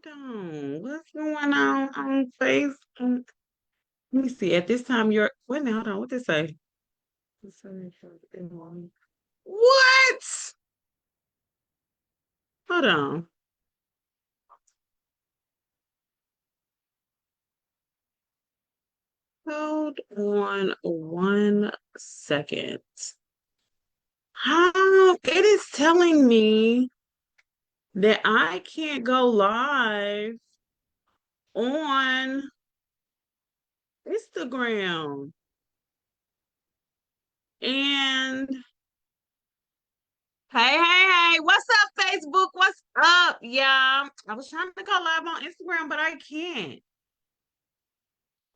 on. What's going on Facebook? Let me see. At this time, wait a minute, hold on. What did it say? What? Hold on. Hold on 1 second. How it is telling me that I can't go live on Instagram. And hey, what's up, Facebook? What's up, y'all? I was trying to go live on Instagram, but I can't.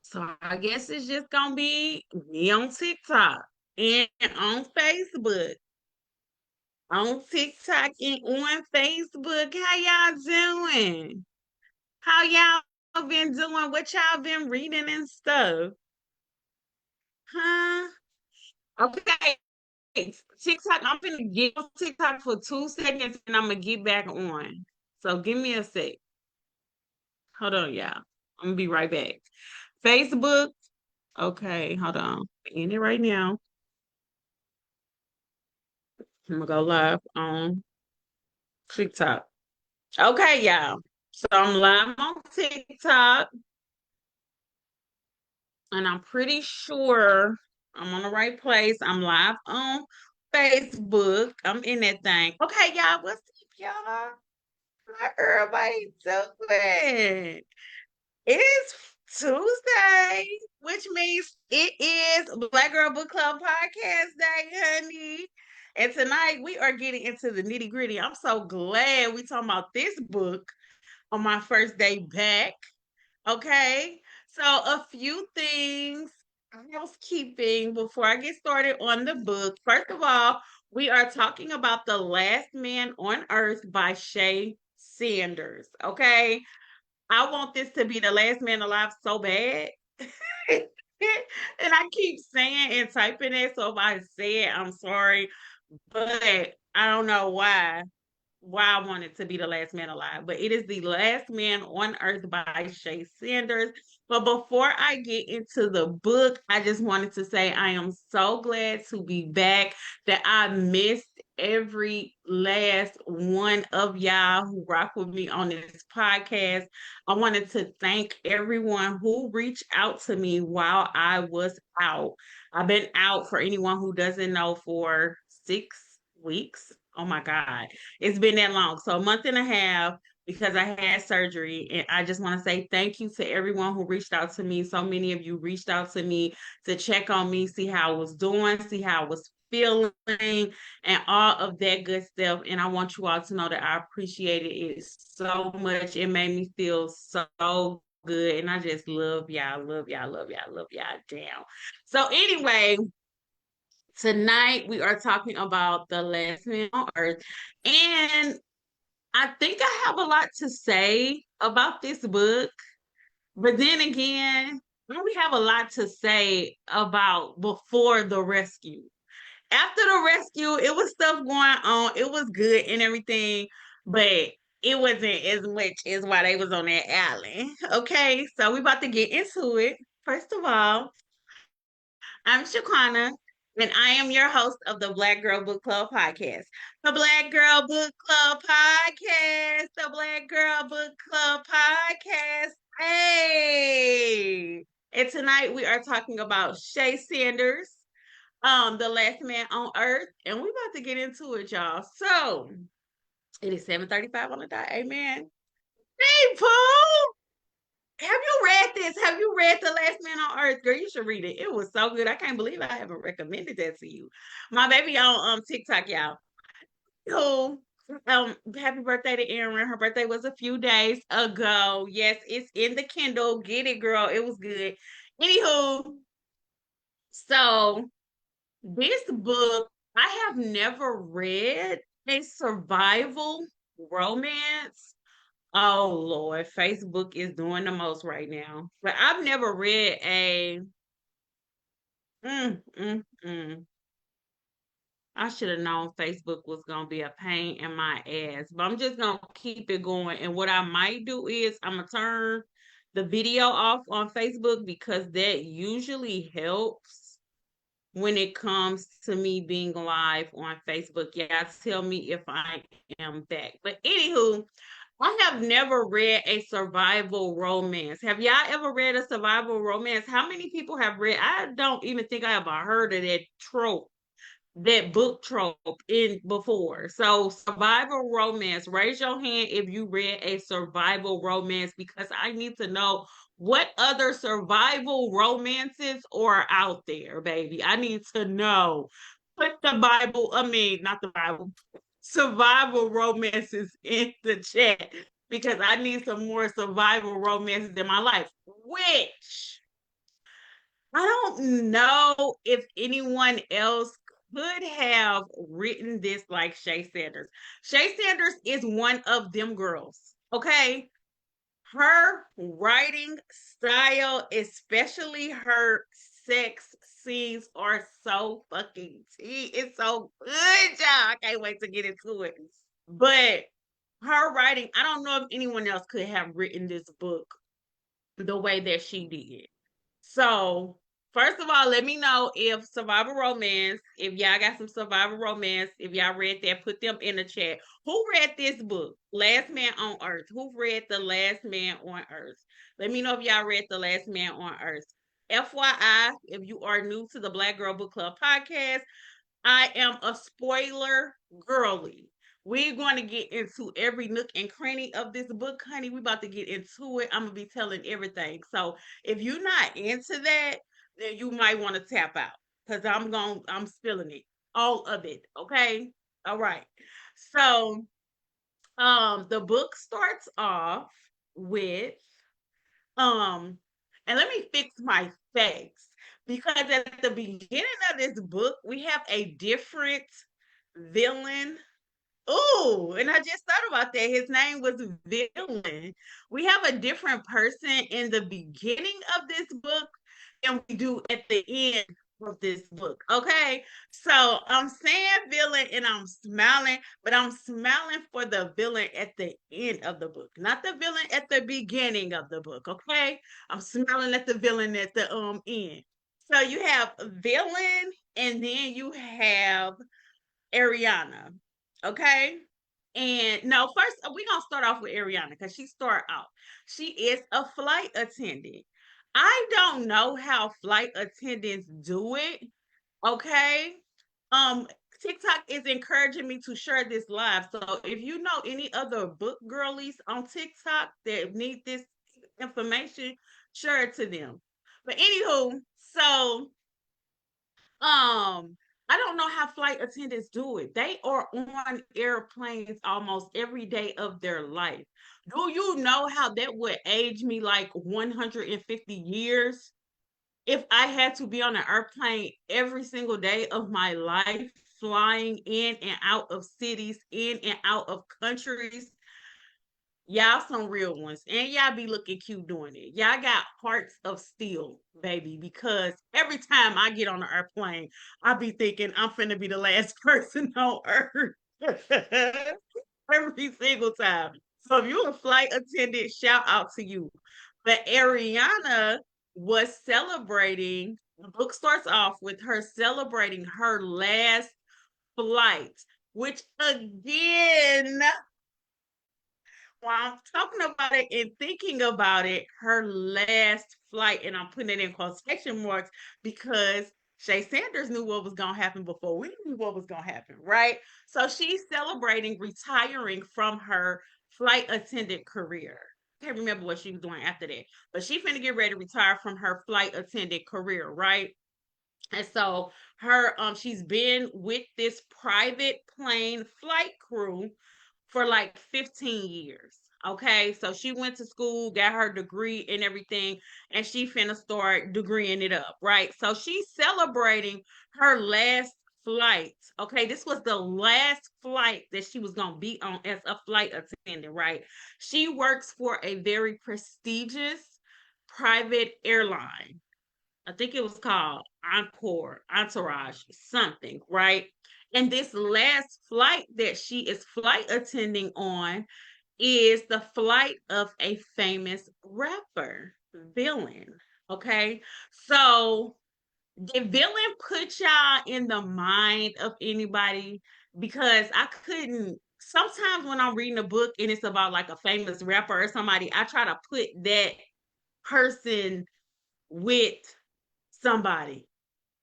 So I guess it's just gonna be me on TikTok and on Facebook. On TikTok and on Facebook. How y'all doing? How y'all been doing? What y'all been reading and stuff? Huh? Okay. TikTok, I'm gonna get on TikTok for 2 seconds and I'm gonna get back on. So give me a sec. Hold on, y'all. I'm gonna be right back. Facebook. Okay, hold on. In it right now. I'm gonna go live on TikTok. Okay, y'all. So I'm live on TikTok, and I'm pretty sure I'm on the right place. I'm live on Facebook. I'm in that thing. Okay, y'all. What's up, y'all? How everybody doing? It is Tuesday, which means it is Black Girl Book Club Podcast Day, honey. And tonight we are getting into the nitty gritty. I'm so glad we talking about this book on my first day back. Okay. So a few things housekeeping before I get started on the book. First of all, we are talking about The Last Man on Earth by Shae Sanders. Okay. I want this to be the last man alive so bad. And I keep saying and typing it. So if I say it, I'm sorry. But I don't know why I want it to be the last man alive. But it is the last man on earth by Shae Sanders. But before I get into the book, I just wanted to say I am so glad to be back, that I missed every last one of y'all who rock with me on this podcast. I wanted to thank everyone who reached out to me while I was out. I've been out, for anyone who doesn't know, for 6 weeks. Oh my God. It's been that long. So a month and a half, because I had surgery. And I just want to say thank you to everyone who reached out to me. So many of you reached out to me to check on me, see how I was doing, see how I was feeling, and all of that good stuff. And I want you all to know that I appreciate it so much. It made me feel so good. And I just love y'all, love y'all, love y'all, love y'all down. So anyway, tonight we are talking about The Last Man on Earth. And I think I have a lot to say about this book, but then again, we have a lot to say about Before the Rescue. After the rescue, it was stuff going on. It was good and everything, but it wasn't as much as why they was on that island. Okay, so we about to get into it. First of all, I'm Shaquana, and I am your host of the Black Girl Book Club podcast. The Black Girl Book Club podcast. The Black Girl Book Club podcast. Hey! And tonight we are talking about Shae Sanders, The Last Man on Earth, and we about to get into it, y'all. So it is 7:35 on the dot. Amen. Hey, Paul! Have you read this? Have you read The Last Man on Earth? Girl, you should read it. It was so good. I can't believe I haven't recommended that to you. My baby on TikTok, y'all. Who happy birthday to Erin. Her birthday was a few days ago. Yes, it's in the Kindle. Get it, girl. It was good. Anywho, so this book, I have never read a survival romance. Oh Lord, Facebook is doing the most right now. But I've never read a mm, mm, mm. I should have known Facebook was gonna be a pain in my ass, but I'm just gonna keep it going. And what I might do is I'm gonna turn the video off on Facebook because that usually helps when it comes to me being live on Facebook. Yeah, tell me if I am back. But anywho, I have never read a survival romance. Have y'all ever read a survival romance? How many people have read? I don't even think I ever heard of that trope, that book trope in before. So survival romance, raise your hand if you read a survival romance because I need to know what other survival romances are out there, baby. I need to know. Put the Bible, I mean, not the Bible, survival romances in the chat because I need some more survival romances in my life. Which I don't know if anyone else could have written this like Shae Sanders. Shae Sanders is one of them girls. Okay. Her writing style, especially her sex scenes, are so fucking tea. It's so good, y'all. I can't wait to get into it. But her writing, I don't know if anyone else could have written this book the way that she did. So, first of all, let me know if survival romance, if y'all got some survival romance, if y'all read that, put them in the chat. Who read this book, Last Man on Earth? Who read The Last Man on Earth? Let me know if y'all read The Last Man on Earth. FYI, if you are new to the Black Girl Book Club podcast, I am a spoiler girly. We're going to get into every nook and cranny of this book, honey. We're about to get into it. I'm gonna be telling everything. So if you're not into that, then you might want to tap out because I'm spilling it, all of it. Okay, all right. So the book starts off with um, and let me fix my face because at the beginning of this book, we have a different villain. Oh, and I just thought about that. His name was Villain. We have a different person in the beginning of this book than we do at the end of this book. Okay. So I'm saying villain and I'm smiling, but I'm smiling for the villain at the end of the book, not the villain at the beginning of the book. Okay. I'm smiling at the villain at the end. So you have villain and then you have Ariana. Okay. And no, first we're gonna start off with Ariana because she start out. She is a flight attendant. I don't know how flight attendants do it. Okay. Um, TikTok is encouraging me to share this live. So if you know any other book girlies on TikTok that need this information, share it to them. But anywho, so I don't know how flight attendants do it. They are on airplanes almost every day of their life. Do you know how that would age me like 150 years if I had to be on an airplane every single day of my life, flying in and out of cities, in and out of countries? Y'all some real ones. And y'all be looking cute doing it. Y'all got hearts of steel, baby, because every time I get on an airplane, I be thinking I'm finna be the last person on earth. Every single time. So if you're a flight attendant, shout out to you. But Ariana was celebrating, the book starts off with her celebrating her last flight, which again, while I'm talking about it and thinking about it, her last flight, and I'm putting it in quotation marks because Shae Sanders knew what was going to happen before we knew what was going to happen, right? So she's celebrating retiring from her flight attendant career. I can't remember what she was doing after that, but she finna get ready to retire from her flight attendant career, right? And so she's been with this private plane flight crew for like 15 years. Okay, so she went to school, got her degree and everything, and she finna start degreeing it up, right? So she's celebrating her last flight. Okay, this was the last flight that she was gonna be on as a flight attendant, right? She works for a very prestigious private airline. I think it was called Entourage, something, right? And this last flight that she is flight attending on is the flight of a famous rapper villain. Okay. So did villain put y'all in the mind of anybody? Because I couldn't. Sometimes when I'm reading a book and it's about like a famous rapper or somebody, I try to put that person with somebody.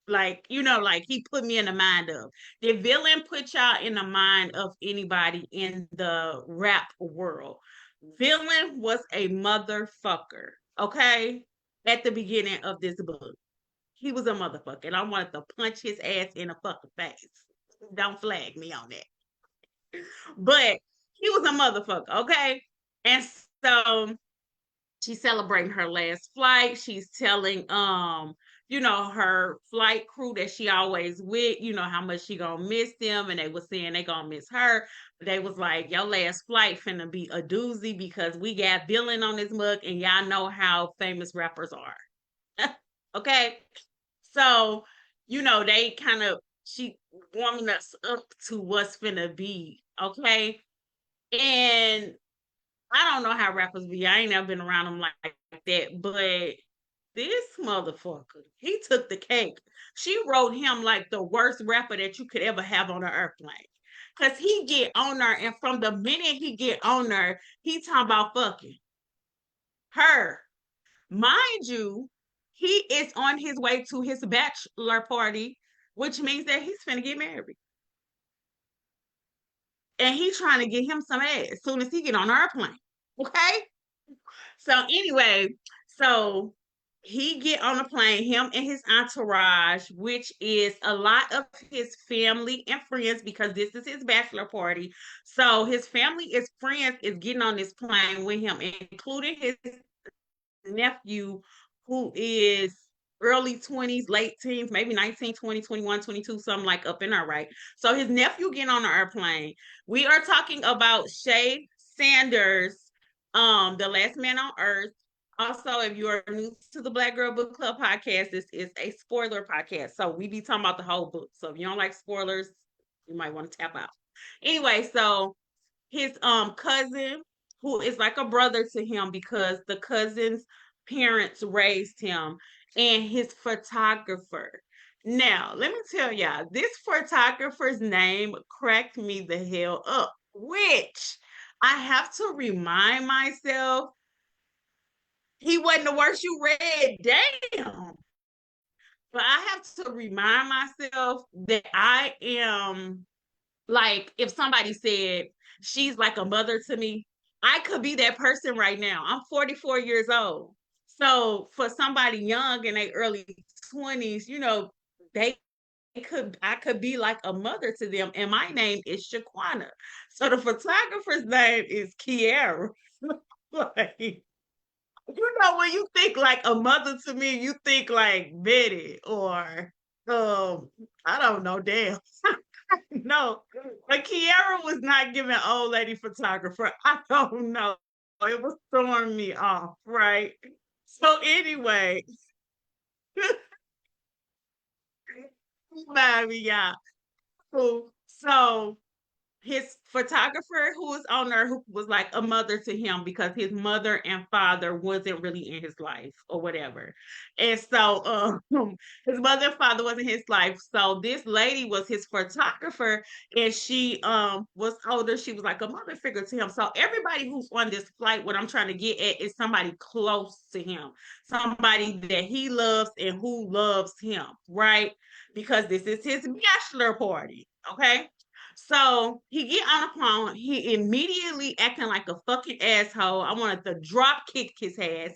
Like, like he put me in the mind of. Did villain put y'all in the mind of anybody in the rap world? Villain was a motherfucker, okay? At the beginning of this book. He was a motherfucker, and I wanted to punch his ass in the fucking face. Don't flag me on that. But he was a motherfucker, okay? And so she's celebrating her last flight. She's telling her flight crew that she always with, how much she gonna miss them, and they was saying they gonna miss her. They was like, your last flight finna be a doozy because we got billing on this mug, and y'all know how famous rappers are. Okay. So, they kind of she warming us up to what's finna be. Okay. And I don't know how rappers be. I ain't never been around them like that. But this motherfucker, he took the cake. She wrote him like the worst rapper that you could ever have on an airplane. Cause he get on her, and from the minute he get on her, he talking about fucking her. Mind you, he is on his way to his bachelor party, which means that he's finna get married. And he's trying to get him some ass as soon as he get on the airplane. Okay? So anyway, so he get on a plane, him and his entourage, which is a lot of his family and friends because this is his bachelor party. So his family, his friends is getting on this plane with him, including his nephew who is early 20s, late teens, maybe 19, 20, 21, 22, something like up in there, right? So his nephew getting on the airplane. We are talking about Shae Sanders, The Last Man on Earth. Also, if you are new to the Black Girl Book Club podcast, this is a spoiler podcast. So we be talking about the whole book. So if you don't like spoilers, you might want to tap out. Anyway, so his cousin, who is like a brother to him because the cousin's parents raised him, and his photographer. Now, let me tell y'all, this photographer's name cracked me the hell up, which I have to remind myself he wasn't the worst you read. Damn. But I have to remind myself that I am like, if somebody said she's like a mother to me, I could be that person right now. I'm 44 years old. So for somebody young in their early 20s, they I could be like a mother to them. And my name is Shaquana. So the photographer's name is Kiara. Like, when you think like a mother to me, you think like Betty or I don't know, damn. No, but Kiara was not giving old lady photographer. I don't know. It was throwing me off, right? So anyway, baby, yeah. Cool. So his photographer who was on there who was like a mother to him because his mother and father wasn't really in his life or whatever. And so his mother and father wasn't in his life. So this lady was his photographer, and she was older. She was like a mother figure to him. So everybody who's on this flight, what I'm trying to get at is somebody close to him, somebody that he loves and who loves him, right? Because this is his bachelor party. Okay. So he get on the phone. He immediately acting like a fucking asshole. I wanted to drop kick his ass.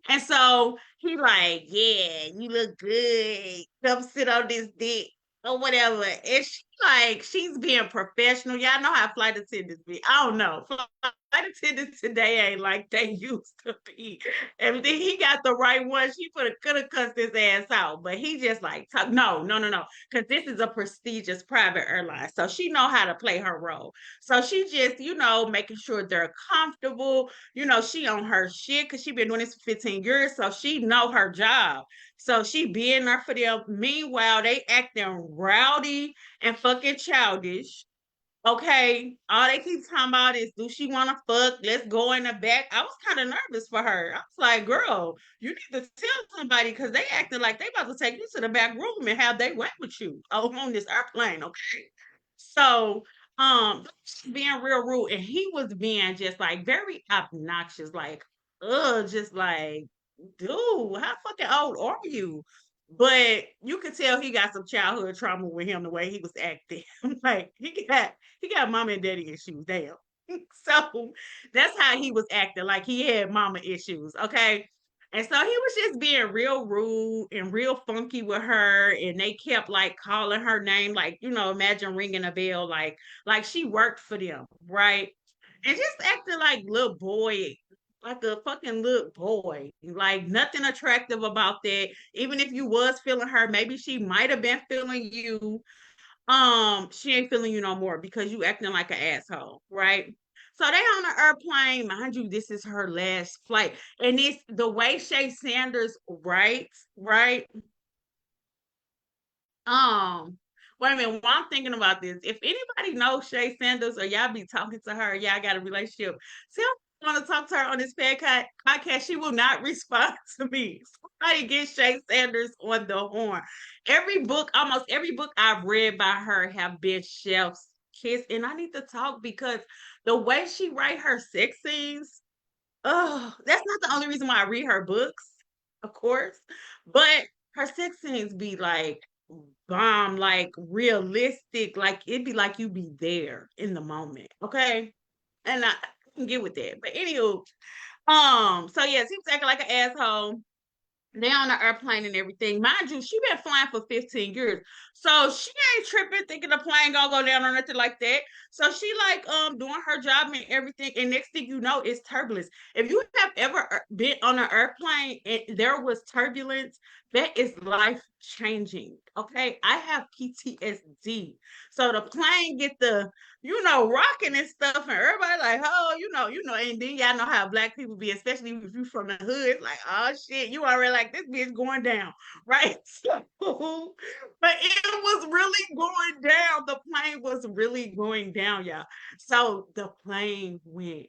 And so he like, yeah, you look good. Come sit on this dick or whatever. And she like, she's being professional. Y'all know how flight attendants be. I don't know. Flight attendants today ain't like they used to be. And then he got the right one. She could have cussed his ass out, but he just like no, no, no, no, because this is a prestigious private airline, so she know how to play her role. So she just making sure they're comfortable. She on her shit because she been doing this for 15 years, so she know her job. So she being there for them. Meanwhile, they acting rowdy and fucking childish. Okay, all they keep talking about is, do she want to fuck? Let's go in the back. I was kind of nervous for her. I was like, girl, you need to tell somebody because they acting like they about to take you to the back room and have they wet with you on this airplane. Okay, so being real rude, and he was being just like very obnoxious, like, just like, dude, how fucking old are you? But you could tell he got some childhood trauma with him the way he was acting. Like he got mama and daddy issues. Damn. So that's how he was acting. Like he had mama issues. Okay. And so he was just being real rude and real funky with her. And they kept like calling her name, like, imagine ringing a bell, like she worked for them, right? And just acting like little boy, like a fucking little boy. Like nothing attractive about that. Even if you was feeling her, maybe she might have been feeling you. She ain't feeling you no more because you acting like an asshole, right? So they on the airplane, mind you, this is her last flight. And it's the way Shae Sanders writes, right? Wait a minute, while I'm thinking about this, if anybody knows Shae Sanders or y'all be talking to her, y'all got a relationship, tell me want to talk to her on this podcast. She will not respond to me. Somebody get Shae Sanders on the horn. Almost every book I've read by her have been chef's kiss, and I need to talk because the way she write her sex scenes, oh, that's not the only reason why I read her books, of course, but her sex scenes be like bomb, like realistic, like it'd be like you be there in the moment, okay? And I can get with that. But anywho, so yes, he was acting like an asshole. They on the airplane and everything. Mind you, she been flying for 15 years. So she ain't tripping thinking the plane gonna go down or nothing like that. So she like doing her job and everything. And next thing you know, it's turbulence. If you have ever been on an airplane and there was turbulence, that is life changing. Okay. I have PTSD. So the plane get the rocking and stuff, and everybody like, oh, and then y'all know how black people be, especially if you from the hood. It's like, oh shit, you already like this bitch going down, right? So, but it was really going down. The plane was really going down, y'all. So the plane went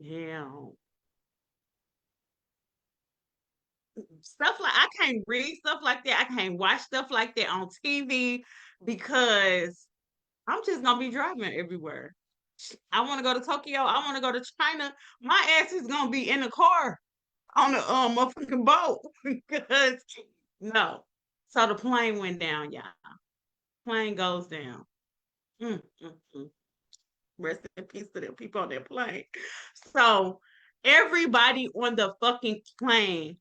down. Stuff like I can't read stuff like that. I can't watch stuff like that on TV because I'm just gonna be driving everywhere. I want to go to Tokyo. I want to go to China. My ass is gonna be in the car on the motherfucking boat because no. So the plane went down, y'all. Plane goes down. Mm, mm, mm. Rest in peace to them people on that plane. So everybody on the fucking plane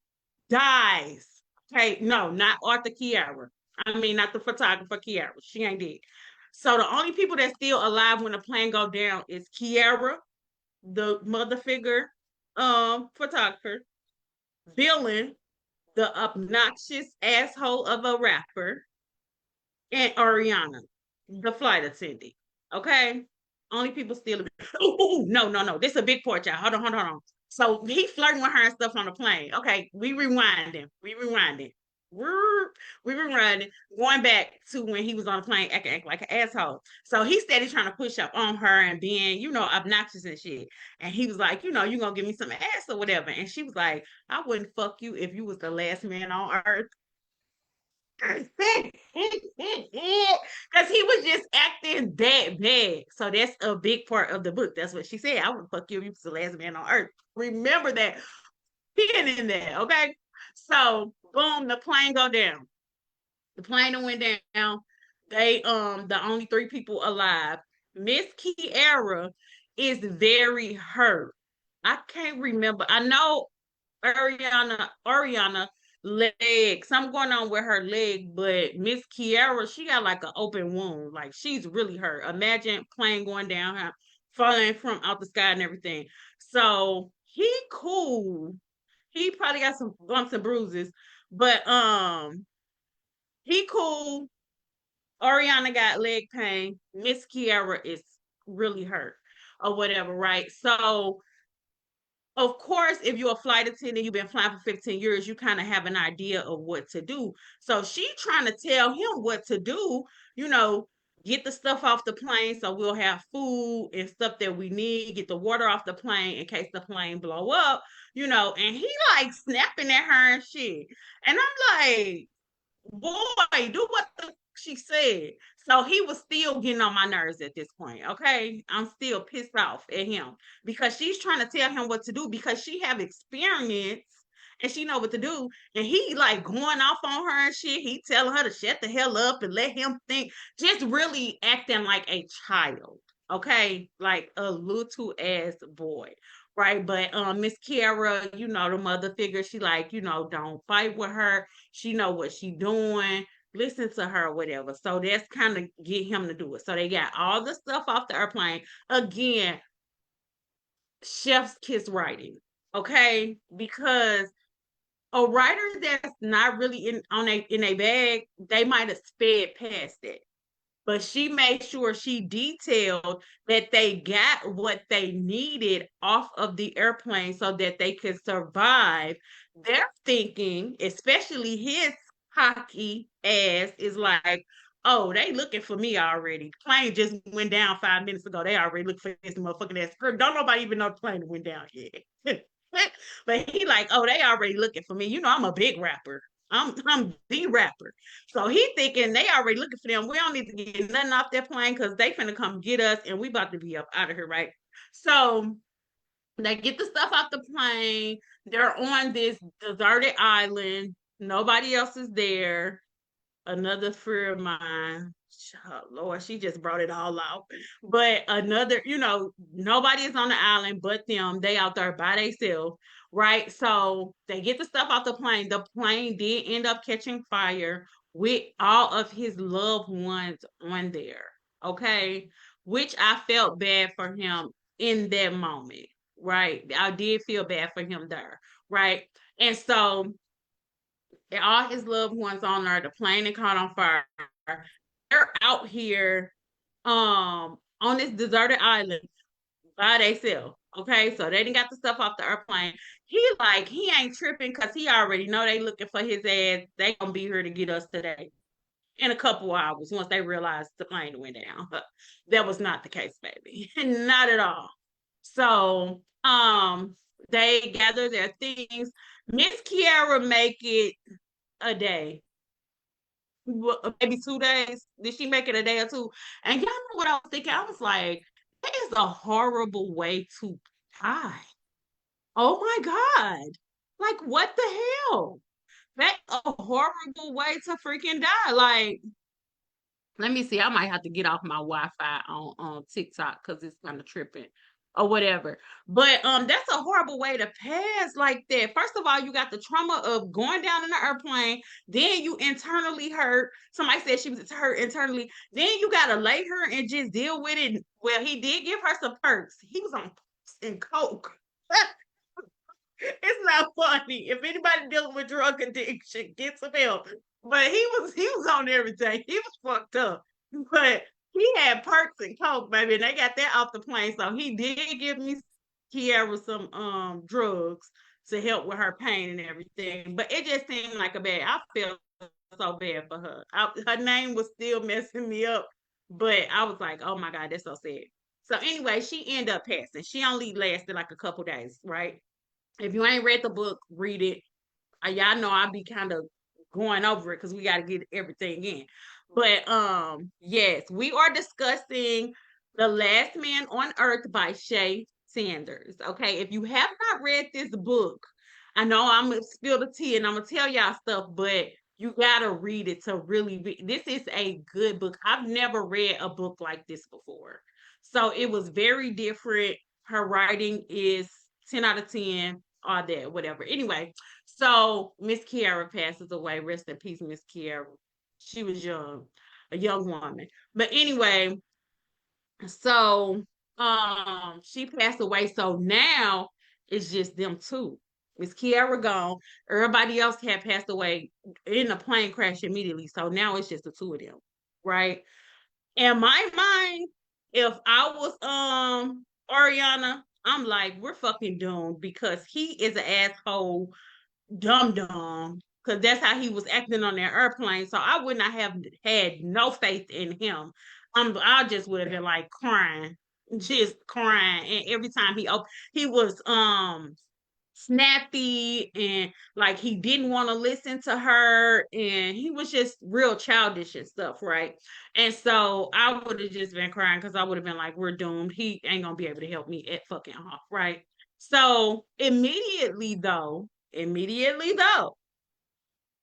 dies. Okay, no, not Arthur Kiara. I mean, not the photographer Kiara. She ain't dead. So the only people that's still alive when the plane go down is Kiara, the mother figure, photographer, villain, the obnoxious asshole of a rapper, and Ariana, the flight attendant. Okay, only people still. Oh no, no, no! This is a big part, y'all. Hold on, hold on, hold on. So he flirting with her and stuff on the plane. Okay, we rewinding. We rewinding. We rewinding. Going back to when he was on the plane acting like an asshole. So he steady trying to push up on her and being, obnoxious and shit. And he was like, you gonna give me some ass or whatever. And she was like, I wouldn't fuck you if you was the last man on earth. Because he was just acting that bad. So that's a big part of the book. That's what she said. I would fuck you if you was the last man on earth. Remember that. Being in there, okay? So boom, the plane go down. The plane went down. They the only three people alive. Miss Kiara is very hurt. I can't remember. I know Ariana leg, something going on with her leg, but Miss Kiara, she got like an open wound. Like she's really hurt. Imagine plane going down, falling from out the sky and everything. So he cool. He probably got some bumps and bruises, but he cool. Ariana got leg pain. Miss Kiara is really hurt or whatever, right? So of course, if you're a flight attendant, you've been flying for 15 years, you kind of have an idea of what to do. So she trying to tell him what to do, you know, get the stuff off the plane so we'll have food and stuff that we need, get the water off the plane in case the plane blow up, and he like snapping at her and shit. And I'm like, boy, do what the she said. So he was still getting on my nerves at this point. Okay. I'm still pissed off at him because she's trying to tell him what to do because she have experience and she know what to do. And he like going off on her and shit. He telling her to shut the hell up and let him think, just really acting like a child. Okay. Like a little ass boy. Right. But Miss Kiara, the mother figure, she like, don't fight with her. She know what she doing. Listen to her, whatever. So that's kind of get him to do it. So they got all the stuff off the airplane. Again, chef's kiss writing. Okay, because a writer that's not really in a bag, they might have sped past it, but she made sure she detailed that they got what they needed off of the airplane so that they could survive. They're thinking, especially his hockey ass, is like, oh, they looking for me already. The plane just went down 5 minutes ago. They already looking for this motherfucking ass script. Don't nobody even know the plane went down yet. But he like, oh, they already looking for me. I'm a big rapper. I'm the rapper. So he thinking they already looking for them. We don't need to get nothing off that plane because they finna come get us and we about to be up out of here, right? So they get the stuff off the plane. They're on this deserted island. Nobody else is there. Another fear of mine. Oh, Lord, she just brought it all out. But another, nobody is on the island but them. They out there by themselves, right? So they get the stuff off the plane. The plane did end up catching fire with all of his loved ones on there. Okay. Which I felt bad for him in that moment, right? I did feel bad for him there, right? And so and all his loved ones on there. The plane that caught on fire. They're out here on this deserted island by themselves. Okay, so they didn't got the stuff off the airplane. He ain't tripping because he already know they looking for his ass. They gonna be here to get us today in a couple hours once they realize the plane went down. That was not the case, baby. Not at all. So they gather their things. Miss Kiara make it a day, maybe 2 days. Did she make it a day or two? And y'all know what I was thinking? I was like, that is a horrible way to die. Oh my God. Like, what the hell? That's a horrible way to freaking die. Like, let me see. I might have to get off my Wi-Fi on TikTok because it's kind of tripping or whatever. But that's a horrible way to pass like that. First of all, you got the trauma of going down in the airplane. Then you internally hurt. Somebody said she was hurt internally. Then you gotta lay her and just deal with it. Well, he did give her some perks. He was on perks and coke. It's not funny. If anybody dealing with drug addiction, get some help. But he was on everything. He was fucked up. But he had perks and coke, baby, and they got that off the plane. So he did give me Kiara some drugs to help with her pain and everything. But it just seemed like a bad. I felt so bad for her. Her name was still messing me up, but I was like, oh my God, that's so sad. So anyway, she ended up passing. She only lasted like a couple days, right? If you ain't read the book, read it. Y'all know I'll be kind of going over it because we got to get everything in. But yes, we are discussing The Last Man on Earth by Shae Sanders. Okay, if you have not read this book, I know I'm gonna spill the tea and I'm gonna tell y'all stuff, but you gotta read it to really read. This is a good book. I've never read a book like this before, so it was very different. Her writing is 10 out of 10, all that, whatever. Anyway, so Miss Kiara passes away. Rest in peace, Miss Kiara. She was young, a young woman. But anyway, so She passed away, so now it's just them two. Miss Kiara gone. Everybody else had passed away in a plane crash immediately. So now it's just the two of them, right? In my mind, if I was Ariana, I'm like, we're fucking doomed because he is an asshole dum dum. Cause that's how he was acting on that airplane. So I would not have had no faith in him. I just would have been like crying, just crying. And every time he was snappy and like he didn't want to listen to her and he was just real childish and stuff, right? And so I would have just been crying because I would have been like, we're doomed. He ain't gonna be able to help me at fucking off, right? So immediately though,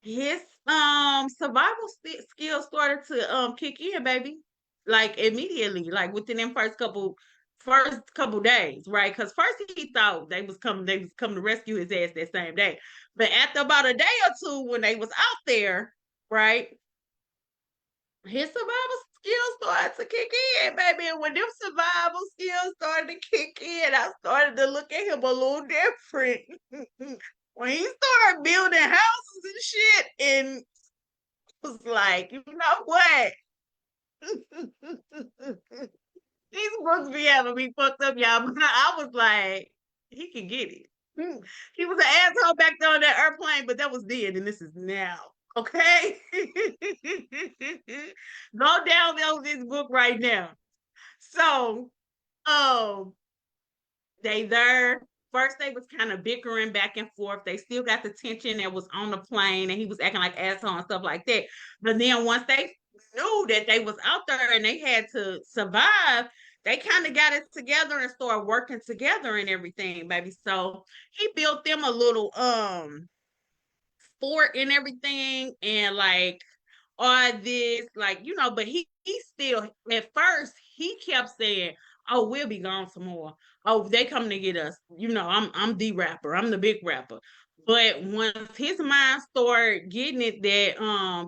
his survival skills started to kick in, baby. Like immediately, like within them first couple days, right? Because first he thought they was coming to rescue his ass that same day. But after about a day or two, when they was out there, right, his survival skills started to kick in, baby. And when them survival skills started to kick in, I started to look at him a little different. When he started building houses and shit, and was like, you know what? These books be having me fucked up, y'all. But I was like, he can get it. He was an asshole back there on that airplane, but that was then, and this is now. Okay? Go download this book right now. So, um, they there. First, they was kind of bickering back and forth. They still got the tension that was on the plane, and he was acting like asshole and stuff like that. But then once they knew that they was out there and they had to survive, they kind of got it together and started working together and everything, baby. So he built them a little fort and everything, and like all this, like, but he still at first he kept saying, oh, we'll be gone some more. Oh, they coming to get us. I'm the rapper. I'm the big rapper. But once his mind started getting it that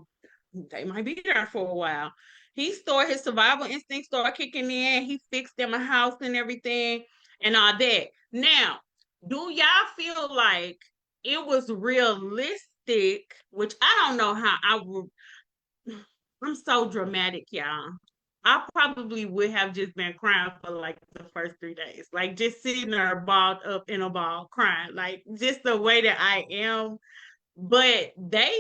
they might be there for a while, his survival instinct started kicking in. He fixed them a house and everything and all that. Now, do y'all feel like it was realistic? Which I don't know how I would. I'm so dramatic, y'all. I probably would have just been crying for like the first 3 days, like just sitting there balled up in a ball crying, like just the way that I am. But they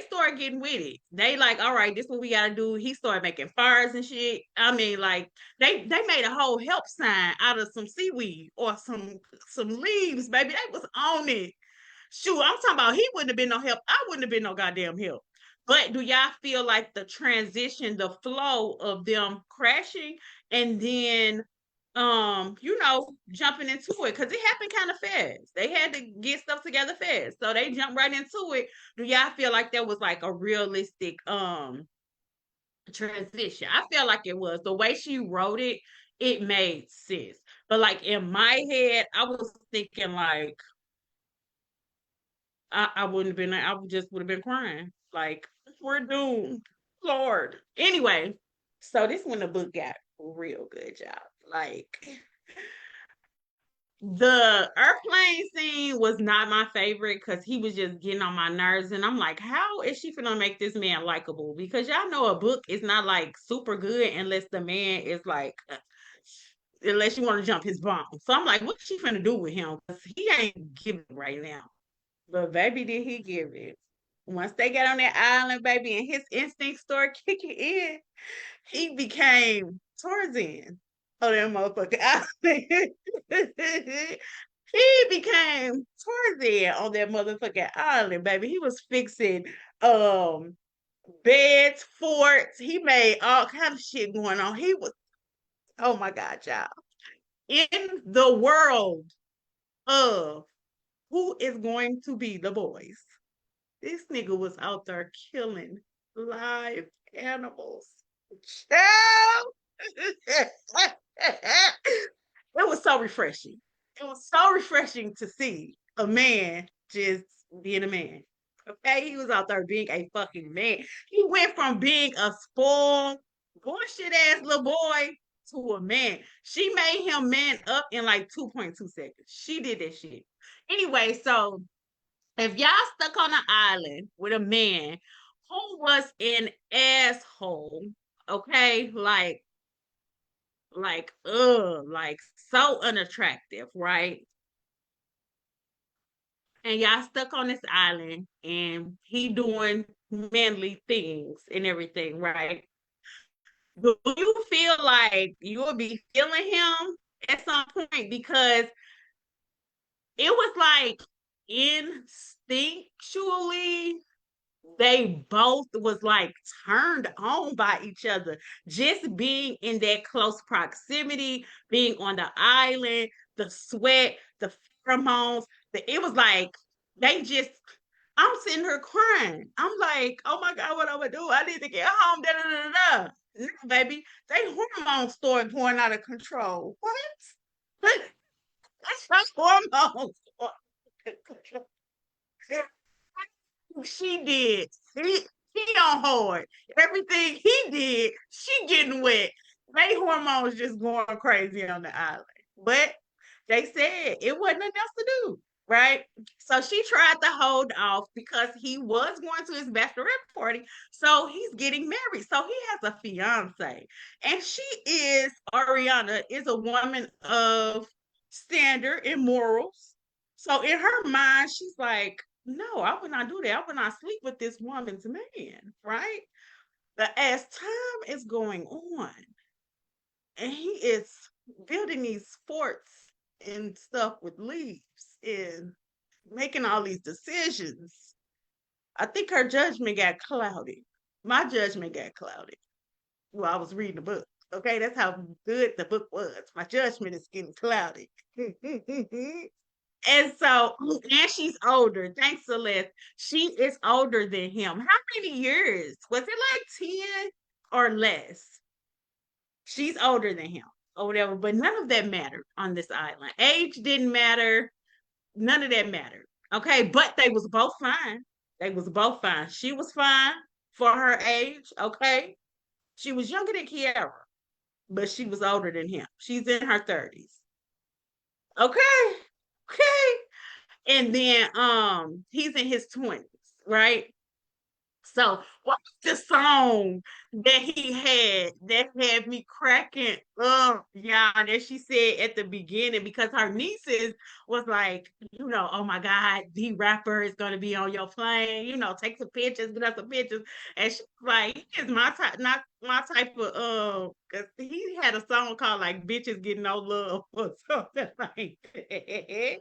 started getting with it. They like, all right, this is what we gotta do. He started making fires and shit. I mean, like they made a whole help sign out of some seaweed or some leaves, baby. They was on it. Shoot, I'm talking about he wouldn't have been no help. I wouldn't have been no goddamn help. But do y'all feel like the transition, the flow of them crashing and then jumping into it? Because it happened kind of fast. They had to get stuff together fast. So they jumped right into it. Do y'all feel like there was like a realistic transition? I feel like it was. The way she wrote it, it made sense. But like in my head, I was thinking like I wouldn't have been. I would just would have been crying. Like we're doomed, Lord. Anyway, so this when the book got real good, y'all. Like the airplane scene was not my favorite because he was just getting on my nerves, and I'm like, how is she gonna make this man likable? Because y'all know a book is not like super good unless the man is like. Unless you want to jump his bomb. So I'm like, what's she finna do with him? Because he ain't giving right now. But baby, did he give it. Once they got on that island, baby, and his instincts started kicking in, he became Tarzan. Oh, that motherfucker island. He became Tarzan on that motherfucking island, baby. He was fixing um beds, forts. He made all kind of shit going on. He was, oh my God, y'all. In the world of who is going to be the boys? This nigga was out there killing live animals. Child. It was so refreshing. It was so refreshing to see a man just being a man. Okay, he was out there being a fucking man. He went from being a spoiled, bullshit ass little boy to a man. She made him man up in like 2.2 seconds. She did that shit. Anyway, so if y'all stuck on an island with a man who was an asshole, okay, like so unattractive, right? And y'all stuck on this island and he doing manly things and everything, right? Do you feel like you'll be feeling him at some point? Because it was like instinctually they both was like turned on by each other, just being in that close proximity, being on the island, the sweat, the pheromones. It was like they just, I'm sitting here crying. I'm like, oh my God, what I'm gonna do? I need to get home. Da, da, da, da, da. No, baby, they hormones started going out of control. What? That's hormones. She did. He on hard. Everything he did, she getting wet. They hormones just going crazy on the island. But they said it wasn't nothing else to do, right? So she tried to hold off because he was going to his bachelorette party. So he's getting married. So he has a fiance. And she is, Ariana, is a woman of standard and morals. So in her mind, she's like, no, I would not do that. I would not sleep with this woman's man, right? But as time is going on, and he is building these forts and stuff with leaves and making all these decisions, I think her judgment got clouded. My judgment got clouded while I was reading the book. Okay, that's how good the book was. My judgment is getting clouded. And so, and she's older. Thanks, Celeste. She is older than him. How many years? Was it like 10 or less? She's older than him or whatever, but none of that mattered on this island. Age didn't matter. None of that mattered. Okay, but they was both fine. They was both fine. She was fine for her age. Okay, she was younger than Kiara, but she was older than him. She's in her 30s. Okay, okay. And then he's in his 20s, right? So what was the song that he had that had me cracking up, yeah, that she said at the beginning because her nieces was like, oh my God, the rapper is gonna be on your plane, take some pictures, get us some pictures. And she's like, he is my type, not my type of because he had a song called like Bitches Get No Love or something like that.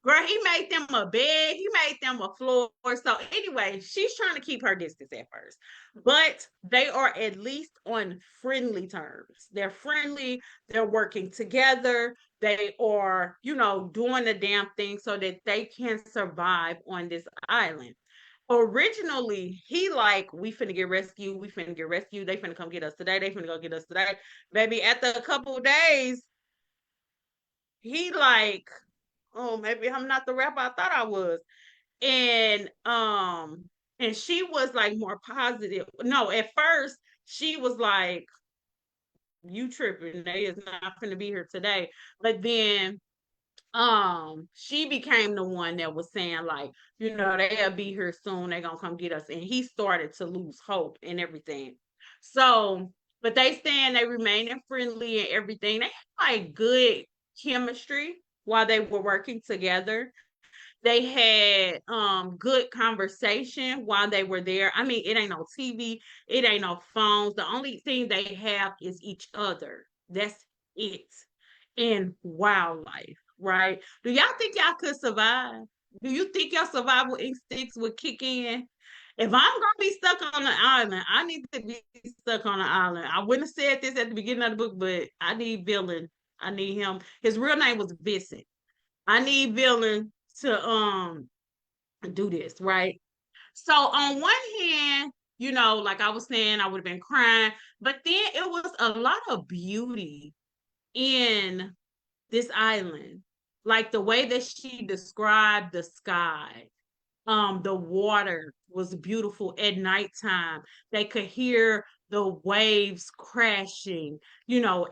Girl, he made them a bed, he made them a floor. So anyway, she's trying to keep her distance at first, but they are at least on friendly terms. They're friendly, they're working together, they are, doing the damn thing so that they can survive on this island. Originally, he like, we finna get rescued, we finna get rescued, they finna come get us today, they finna go get us today. Baby, after a couple of days, he like, oh, maybe I'm not the rapper I thought I was. And she was like more positive. No, at first she was like, you tripping, they is not gonna be here today. But then she became the one that was saying like, they'll be here soon, they're gonna come get us. And he started to lose hope and everything. So, but they saying they remaining friendly and everything. They had like good chemistry while they were working together. They had good conversation while they were there. I mean, it ain't no TV, it ain't no phones. The only thing they have is each other. That's it. And wildlife, right? Do y'all think y'all could survive? Do you think your survival instincts would kick in? If I'm gonna be stuck on the island, I need to be stuck on the island. I wouldn't have said this at the beginning of the book, but I need Villain. I need him. His real name was Vincent. I need Villain to do this, right? So on one hand, like I was saying, I would have been crying, but then it was a lot of beauty in this island. Like the way that she described the sky, the water was beautiful at nighttime. They could hear the waves crashing,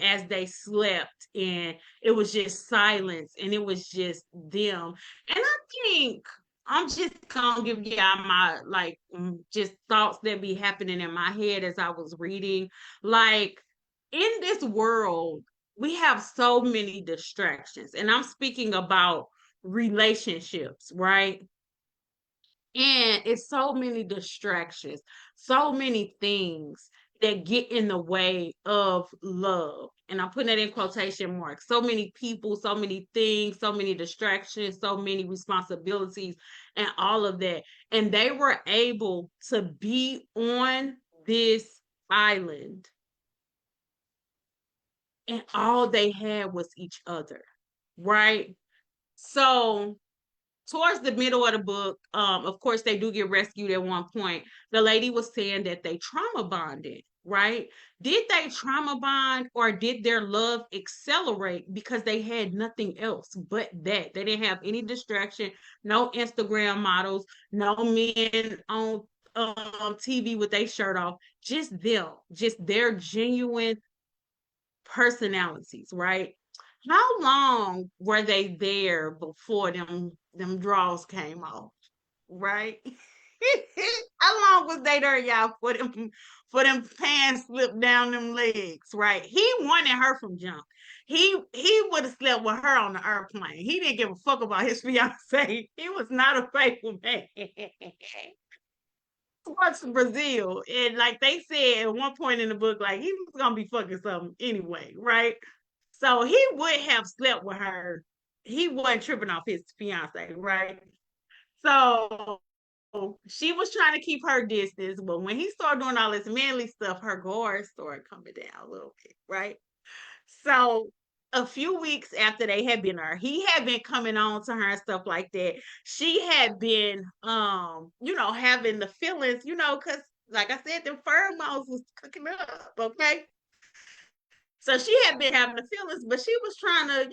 as they slept, and it was just silence, and it was just them. And I think I'm just gonna give y'all my like just thoughts that be happening in my head as I was reading. Like in this world, we have so many distractions, and I'm speaking about relationships, right? And it's so many distractions, so many things that get in the way of love. And I'm putting that in quotation marks. So many people, so many things, so many distractions, so many responsibilities, and all of that. And they were able to be on this island, and all they had was each other, right? So towards the middle of the book, of course, they do get rescued at one point. The lady was saying that they trauma bonded, right? Did they trauma bond, or did their love accelerate because they had nothing else but that? They didn't have any distraction, no Instagram models, no men on TV with their shirt off, just them, just their genuine personalities, right? How long were they there before them draws came off, right? How long was they there, y'all, for them pants slipped down them legs, right? He wanted her from jump. He would have slept with her on the airplane. He didn't give a fuck about his fiance. He was not a faithful man. What's Brazil? And like they said at one point in the book, like he was gonna be fucking something anyway, right? So he would have slept with her. He wasn't tripping off his fiance, right? So she was trying to keep her distance, but when he started doing all this manly stuff, her guard started coming down a little bit, right? So a few weeks after they had been there, he had been coming on to her and stuff like that. She had been having the feelings, because like I said, the pheromones was cooking up, okay? So she had been having the feelings, but she was trying to,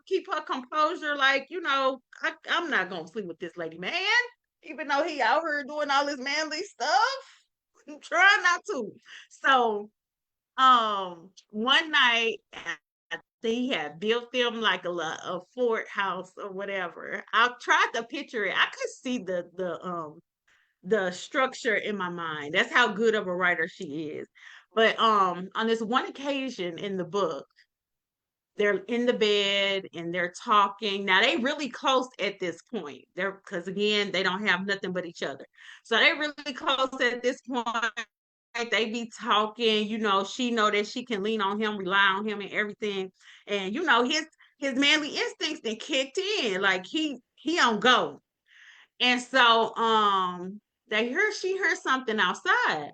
keep her composure. Like, I'm not gonna sleep with this lady, man. Even though he out here doing all this manly stuff, I'm trying not to. So, one night he had built them like a fort house or whatever. I tried to picture it. I could see the structure in my mind. That's how good of a writer she is. But on this one occasion in the book, they're in the bed and they're talking. Now they really close at this point. They're because again, they don't have nothing but each other. So they really close at this point. They be talking, she know that she can lean on him, rely on him and everything. And his manly instincts then kicked in. Like he on go. And so she heard something outside.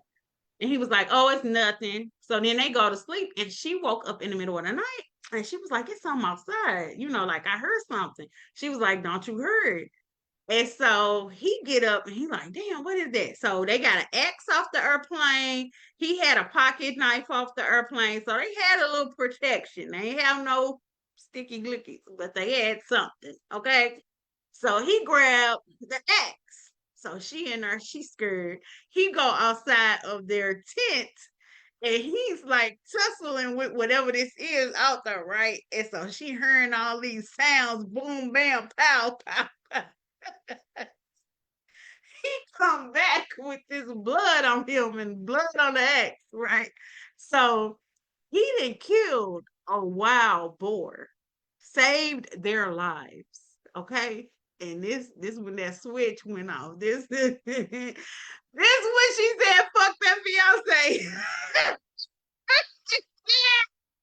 And he was like, "Oh, it's nothing." So then they go to sleep, and she woke up in the middle of the night, and she was like, "It's something outside." Like I heard something. She was like, "Don't you hear it?" And so he get up and he like, "Damn, what is that?" So they got an axe off the airplane. He had a pocket knife off the airplane. So they had a little protection. They ain't have no sticky glickies, but they had something. Okay. So he grabbed the axe. So she in there, she scared. He go outside of their tent and he's like tussling with whatever this is out there, right? And so she hearing all these sounds, boom, bam, pow, pow, pow. He come back with this blood on him and blood on the axe, right? So he done killed a wild boar, saved their lives. Okay. And this when that switch went off. This when she said, "Fuck that fiance."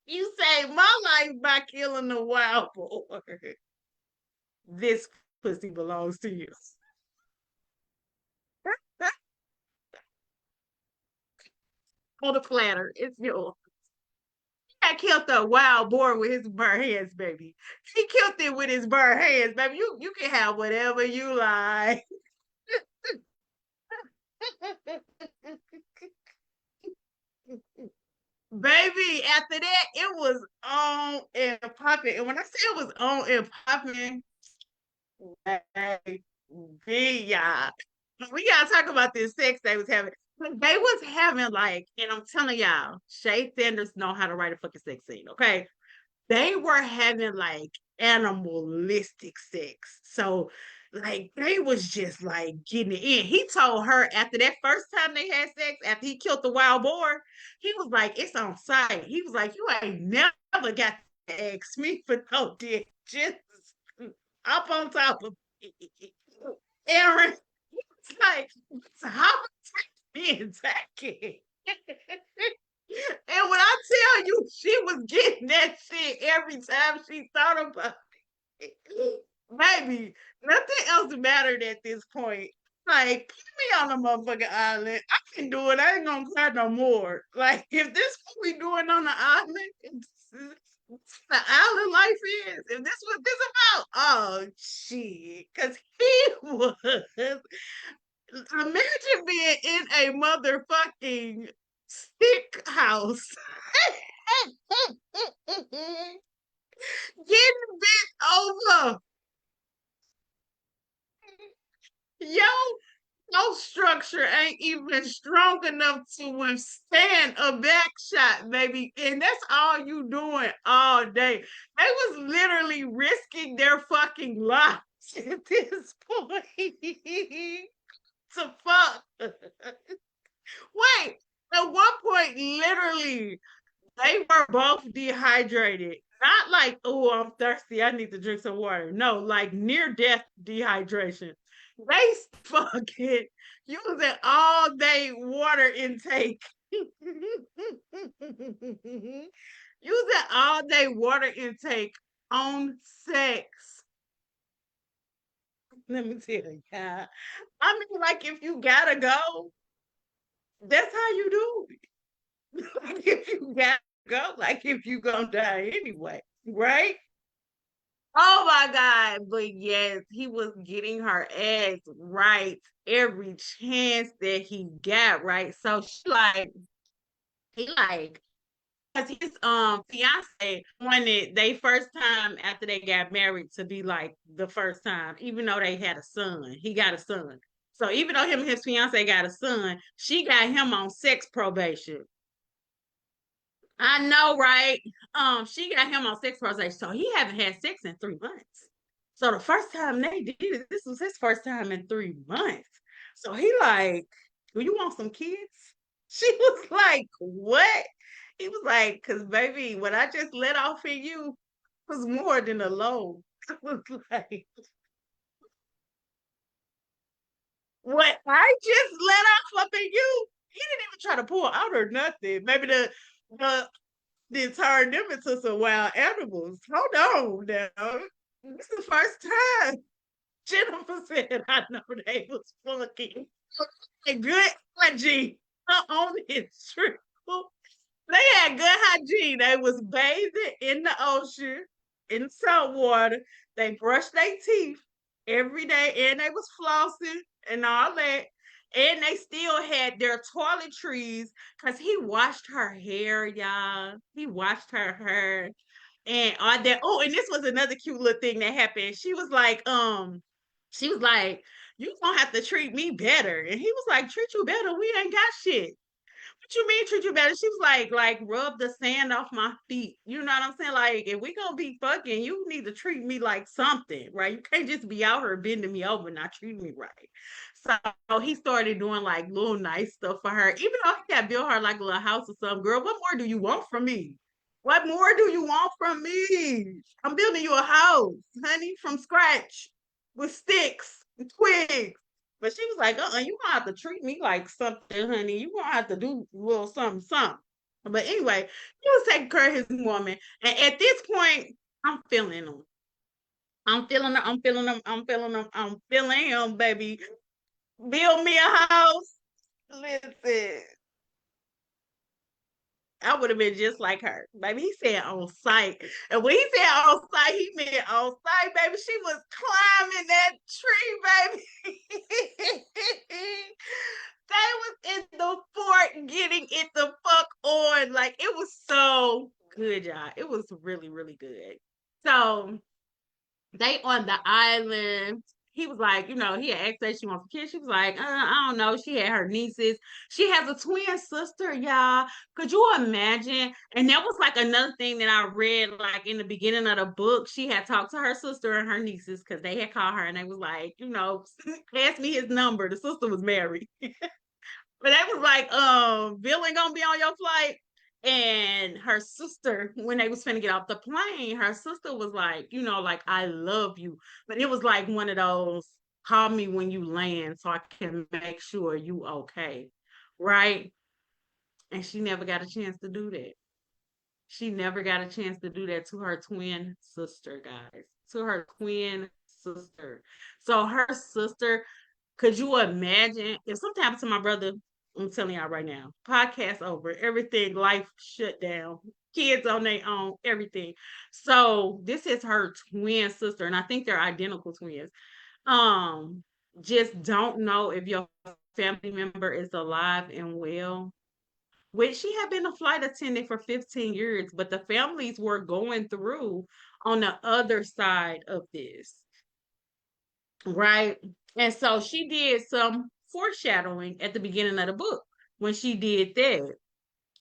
You saved my life by killing the wild boar. This pussy belongs to you. On the platter, it's yours. I killed the wild boar with his bare hands, baby. He killed it with his bare hands, baby. You can have whatever you like. Baby, after that, it was on and popping. And when I say it was on and popping, baby, yeah. We gotta talk about this sex they was having. They was having like, and I'm telling y'all, Shae Sanders know how to write a fucking sex scene. Okay, they were having like animalistic sex. So like they was just like getting it in. He told her after that first time they had sex, after he killed the wild boar, he was like, it's on sight. He was like, you ain't never got to ask me for no dick. Just up on top of me. Aaron, it's like, how being tacky. And when I tell you, she was getting that shit every time she thought about it. Baby, nothing else mattered at this point. Like, put me on a motherfucking island. I can do it. I ain't gonna cry no more. Like, if this what we doing on the island, the island life is, if this what this about, oh shit. Cause he was imagine being in a motherfucking stick house. Getting bent over. Yo, no structure ain't even strong enough to withstand a back shot, baby. And that's all you doing all day. They was literally risking their fucking lives at this point. To fuck. Wait, at one point, literally, they were both dehydrated. Not like, oh, I'm thirsty. I need to drink some water. No, like near death dehydration. They fucking using all day water intake. Using all day water intake on sex. Let me tell you, yeah. I mean, like if you gotta go, that's how you do it. Like if you gotta go, like if you gonna die anyway, right? Oh my God. But yes, he was getting her ass right every chance that he got, right? So she like, he like, cause his fiance wanted they first time after they got married to be like the first time, even though they had a son. He got a son. So even though him and his fiance got a son, she got him on sex probation. I know, right? She got him on sex probation, so he haven't had sex in 3 months. So the first time they did it, this was his first time in 3 months. So he like, do you want some kids? She was like, what? He was like, cause baby, what I just let off in you was more than a load. I was like, what I just let off up in you? He didn't even try to pull out or nothing. Maybe the then turned them into some wild animals. Hold on now. This is the first time. Jennifer said, I know they was fucking. A good hygiene on his trip. They had good hygiene. They was bathing in the ocean, in salt water. They brushed their teeth every day, and they was flossing and all that. And they still had their toiletries because he washed her hair, y'all. He washed her hair and all that. Oh, and this was another cute little thing that happened. She was like, you gonna have to treat me better. And he was like, treat you better. We ain't got shit. What you mean treat you better? She was like, rub the sand off my feet. You know what I'm saying? Like, if we gonna be fucking, you need to treat me like something, right? You can't just be out here bending me over, not treating me right. So he started doing like little nice stuff for her. Even though he got built her like a little house or something, girl, what more do you want from me? What more do you want from me? I'm building you a house, honey, from scratch with sticks and twigs. But she was like, you gonna have to treat me like something, honey. You gonna have to do a little something, something. But anyway, he was taking care of his woman. And at this point, I'm feeling him. I'm feeling him. I'm feeling him. I'm feeling him. I'm feeling him, baby. Build me a house. Listen, I would have been just like her. Baby, he said on site. And when he said on site, he meant on site, baby. She was climbing that tree, baby. They was in the fort getting it the fuck on. Like it was so good, y'all. It was really, really good. So they on the island. he was like, he had asked her she wants a kid. She was like, I don't know. She had her nieces. She has a twin sister, y'all. Could you imagine? And that was like another thing that I read, like in the beginning of the book. She had talked to her sister and her nieces because they had called her and they was like, ask me his number. The sister was married. But they was like, Bill ain't gonna be on your flight. And her sister, when they was finna get off the plane, her sister was like, like, I love you. But it was like one of those, call me when you land so I can make sure you okay. Right? And she never got a chance to do that. She never got a chance to do that to her twin sister, guys. To her twin sister. So her sister, could you imagine if something happened to my brother? I'm telling y'all right now, podcast over, everything, life shut down, kids on their own, everything. So this is her twin sister, and I think they're identical twins. Um, just don't know if your family member is alive and well. Which she had been a flight attendant for 15 years, but the families were going through on the other side of this, right? And so she did some foreshadowing at the beginning of the book when she did that.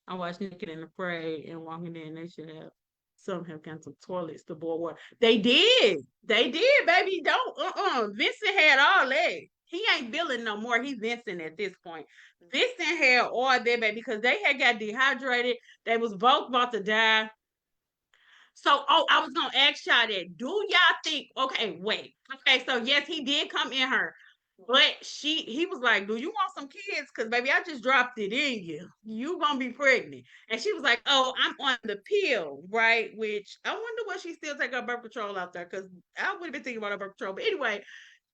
I watched Naked and Afraid and Walking In. They should have some have got some toilets to boil water. They did. They did, baby. Don't Vincent had all that. He ain't billing no more. He Vincent at this point. Vincent had all that, baby, because they had got dehydrated. They was both about to die. So, I was gonna ask y'all that. Do y'all think? Okay, wait. Okay, so yes, he did come in her, but he was like, "Do you want some kids? Because baby, I just dropped it in you. You gonna be pregnant." And she was like, "Oh, I'm on the pill, right?" Which I wonder what she still take her birth control out there, because I would have been thinking about her birth control. But anyway,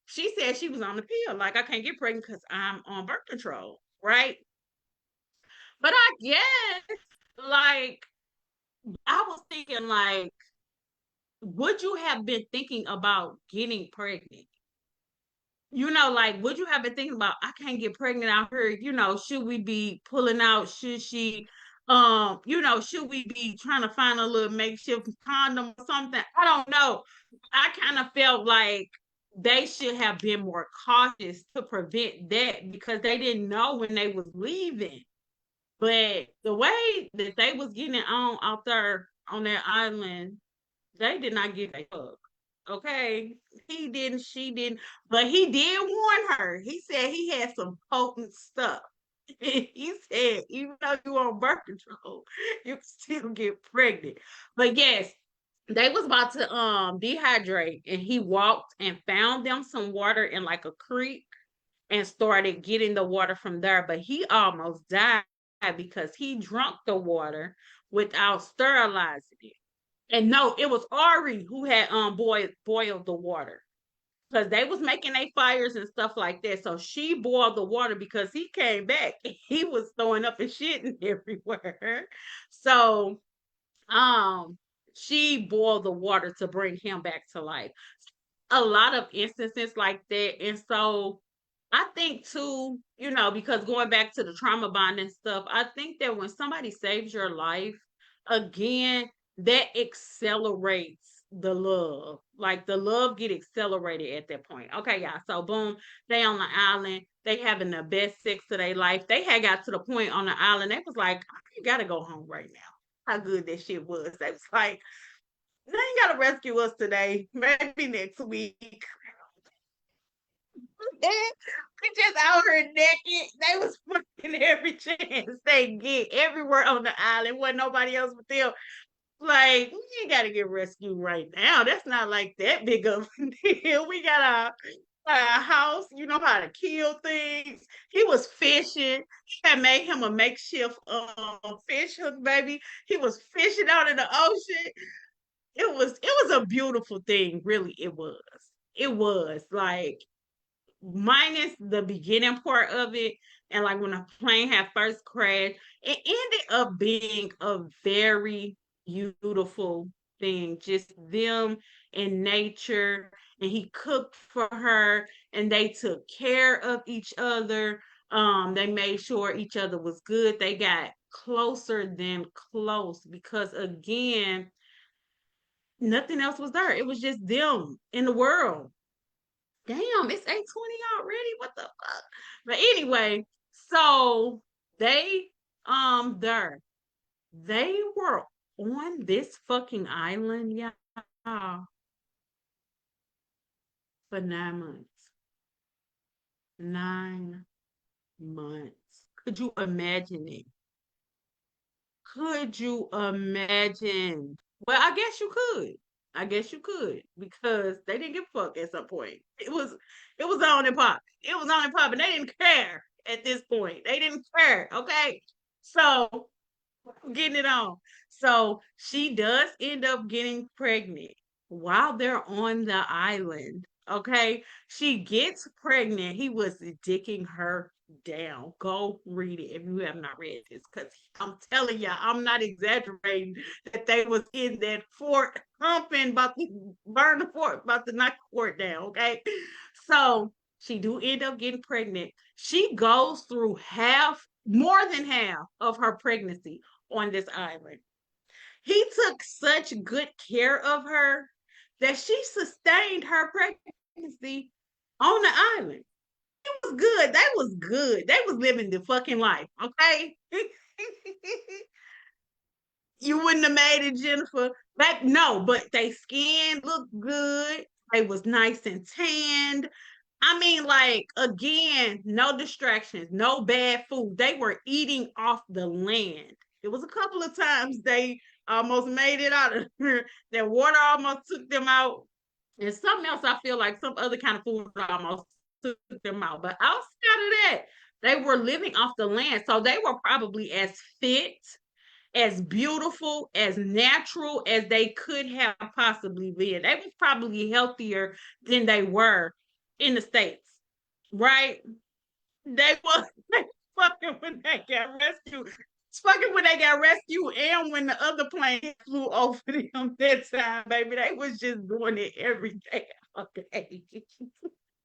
she said she was on the pill. Like, I can't get pregnant because I'm on birth control, right? But I guess, like, I was thinking, like, would you have been thinking about getting pregnant? Like, would you have been thinking about, I can't get pregnant out here? Should we be pulling out? Should she, should we be trying to find a little makeshift condom or something? I don't know. I kind of felt like they should have been more cautious to prevent that because they didn't know when they was leaving. But the way that they was getting on out there on that island, they did not get a hug. Okay. He didn't, she didn't, but he did warn her. He said he had some potent stuff. He said, even though you on birth control, you can still get pregnant. But yes, they was about to dehydrate and he walked and found them some water in like a creek and started getting the water from there. But he almost died because he drunk the water without sterilizing it. And no, it was Ari who had boiled the water because they was making their fires and stuff like that. So she boiled the water because he came back. He was throwing up and shitting everywhere. So she boiled the water to bring him back to life. A lot of instances like that. And so I think too, because going back to the trauma bonding stuff, I think that when somebody saves your life, again, that accelerates the love. Like the love get accelerated at that point. Okay, y'all. So boom, they on the island. They having the best sex of their life. They had got to the point on the island. They was like, you gotta go home right now. How good that shit was. They was like, they ain't gotta rescue us today. Maybe next week. We just out here naked. They was fucking every chance they get everywhere on the island. Wasn't nobody else but them. Like, we ain't gotta get rescued right now. That's not like that big of a deal. We got a house. You know how to kill things. He was fishing. He had made him a makeshift fish hook, baby. He was fishing out in the ocean. It was a beautiful thing, really. It was. It was like minus the beginning part of it, and like when the plane had first crashed, it ended up being a very beautiful thing. Just them in nature, and he cooked for her, and they took care of each other. They made sure each other was good. They got closer than close because again, nothing else was there. It was just them in the world. Damn, it's 8:20 already. What the fuck? But anyway, so they there. They were on this fucking island, y'all, for 9 months. 9 months. Could you imagine it? Could you imagine? Well, I guess you could. I guess you could because they didn't give a fuck at some point. It was on and pop. It was on and pop, and they didn't care at this point. They didn't care. Okay, so getting it on. So she does end up getting pregnant while they're on the island. Okay. She gets pregnant. He was dicking her down. Go read it if you have not read this. Because I'm telling you, I'm not exaggerating that they was in that fort humping about to burn the fort, about to knock the fort down. Okay. So she do end up getting pregnant. She goes through more than half of her pregnancy on this island. He took such good care of her that she sustained her pregnancy on the island. It was good. They was good. They was living the fucking life. Okay. You wouldn't have made it, Jennifer. But no, but they skin looked good. They was nice and tanned. I mean, like, again, no distractions, no bad food. They were eating off the land. It was a couple of times they almost made it out of here. Their water almost took them out. And something else, I feel like some other kind of food almost took them out. But outside of that, they were living off the land. So they were probably as fit, as beautiful, as natural as they could have possibly been. They was probably healthier than they were in the States, right? They was fucking when they got rescued. Fucking when they got rescued and when the other plane flew over them that time, baby. They was just doing it every day. Okay.